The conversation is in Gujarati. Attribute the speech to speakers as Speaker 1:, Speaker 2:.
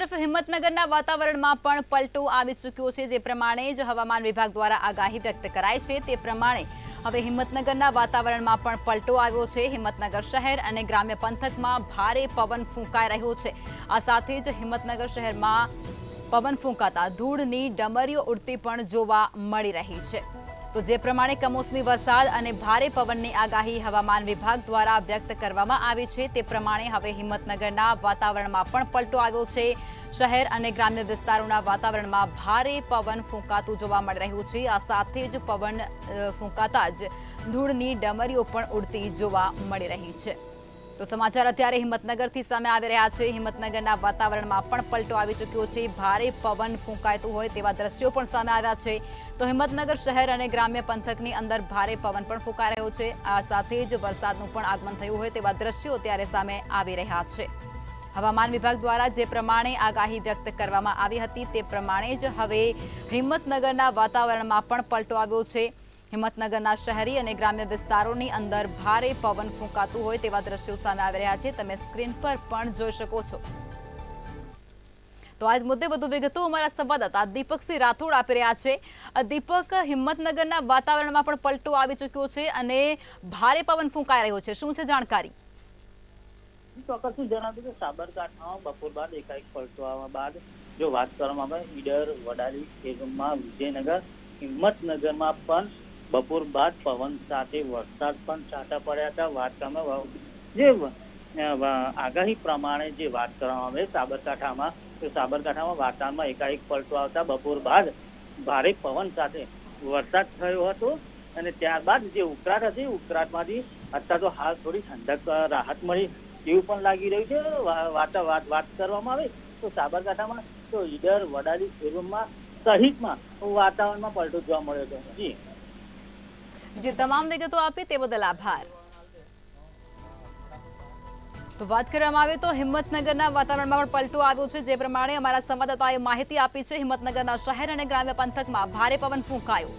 Speaker 1: તરફ હિંમતનગરના વાતાવરણમાં પણ પલટો આવી ચૂક્યો છે, જે પ્રમાણે જ હવામાન વિભાગ દ્વારા આગાહી વ્યક્ત કરાઈ છે તે પ્રમાણે હવે હિંમતનગરના વાતાવરણમાં પણ પલટો આવ્યો છે। હિંમતનગર શહેર અને ગ્રામ્ય પંથકમાં ભારે પવન ફૂંકાઈ રહ્યો છે। આ સાથે જ હિંમતનગર શહેરમાં પવન ફૂંકાતા ધૂળની ડમરીઓ ઉડતી પણ જોવા મળી રહી છે। તો જે પ્રમાણે કમોસમી વરસાદ અને ભારે પવનની આગાહી હવામાન વિભાગ દ્વારા વ્યક્ત કરવામાં આવી છે તે પ્રમાણે હવે હિંમતનગરના વાતાવરણમાં પણ પલટો આવ્યો છે। શહેર અને ગ્રામ્ય વિસ્તારોના વાતાવરણમાં ભારે પવન ફૂંકાતું જોવા મળી રહ્યું છે। આ સાથે જ પવન ફૂંકાતા જ ધૂળની ડમરીઓ પણ ઉડતી જોવા મળી રહી છે। તો સમાચાર અત્યારે હિંમતનગરથી સામે આવી રહ્યા છે। હિંમતનગરના વાતાવરણમાં પણ પલટો આવી ચૂક્યો છે। ભારે પવન ફૂંકાતું હોય તેવા દ્રશ્યો પણ સામે આવ્યા છે। તો હિંમતનગર શહેર અને ગ્રામ્ય પંથકની અંદર ભારે પવન પણ ફૂંકાઈ રહ્યો છે। આ સાથે જ વરસાદનું પણ આગમન થયું હોય તેવા દ્રશ્યો અત્યારે સામે આવી રહ્યા છે। હવામાન વિભાગ દ્વારા જે પ્રમાણે આગાહી વ્યક્ત કરવામાં આવી હતી તે પ્રમાણે જ હવે હિંમતનગરના વાતાવરણમાં પણ પલટો આવ્યો છે। હિંમતનગરના શહેરી અને ગ્રામ્ય વિસ્તારોની અંદર ભારે પવન ફૂંકાતું હોય તેવા દ્રશ્યો સામે આવી રહ્યા છે। તમે સ્ક્રીન પર પણ જોઈ શકો છો। તો આજ મુદ્દે વધુ વિગતો અમારા સંવાદદાતા દીપકસિંહ રાઠોડ આપી રહ્યા છે। દીપક, હિંમતનગરના વાતાવરણમાં પણ પલટો આવી ચૂક્યો છે અને ભારે પવન ફૂંકાઈ રહ્યો છે, શું છે જાણકારી?
Speaker 2: ચોક્કસ જણાવ્યું કે સાબરકાંઠામાં બપોર બાદ એકાએક પલટો આવવા બાદ જો વાત કરવામાં આવે ઈડર, વડાલી, ખેડબ્રહ્મા, વિજયનગર, હિંમતનગરમાં પણ બપોર બાદ પવન સાથે વરસાદ પણ છાંટા પડ્યા હતા। વાત કરવામાં જે આગાહી પ્રમાણે જે વાત કરવામાં આવે સાબરકાંઠામાં, તો સાબરકાંઠામાં વાતાવરણમાં એકાએક પલટો આવતા બપોર બાદ ભારે પવન સાથે વરસાદ થયો હતો અને ત્યારબાદ જે ઉકળાટ હતી ઉકળાટમાંથી અત્યારે તો હાલ થોડી ઠંડક રાહત મળી એવું પણ લાગી રહ્યું છે। વાત કરવામાં આવે તો સાબરકાંઠામાં તો ઈડર, વડાલી, ખેડબ્રહ્મા સહિતમાં વાતાવરણમાં પલટો જોવા મળ્યો હતો। જી
Speaker 1: જે તમામ વિગતો આપી તે બદલ આભાર। તો વાત કરવામાં આવે તો હિંમતનગરના વાતાવરણમાં પણ પલટો આવ્યો છે, જે પ્રમાણે અમારા સંવાદદાતાએ માહિતી આપી છે। હિંમતનગરના શહેર અને ગ્રામ્ય પંથકમાં ભારે પવન ફૂંકાયો।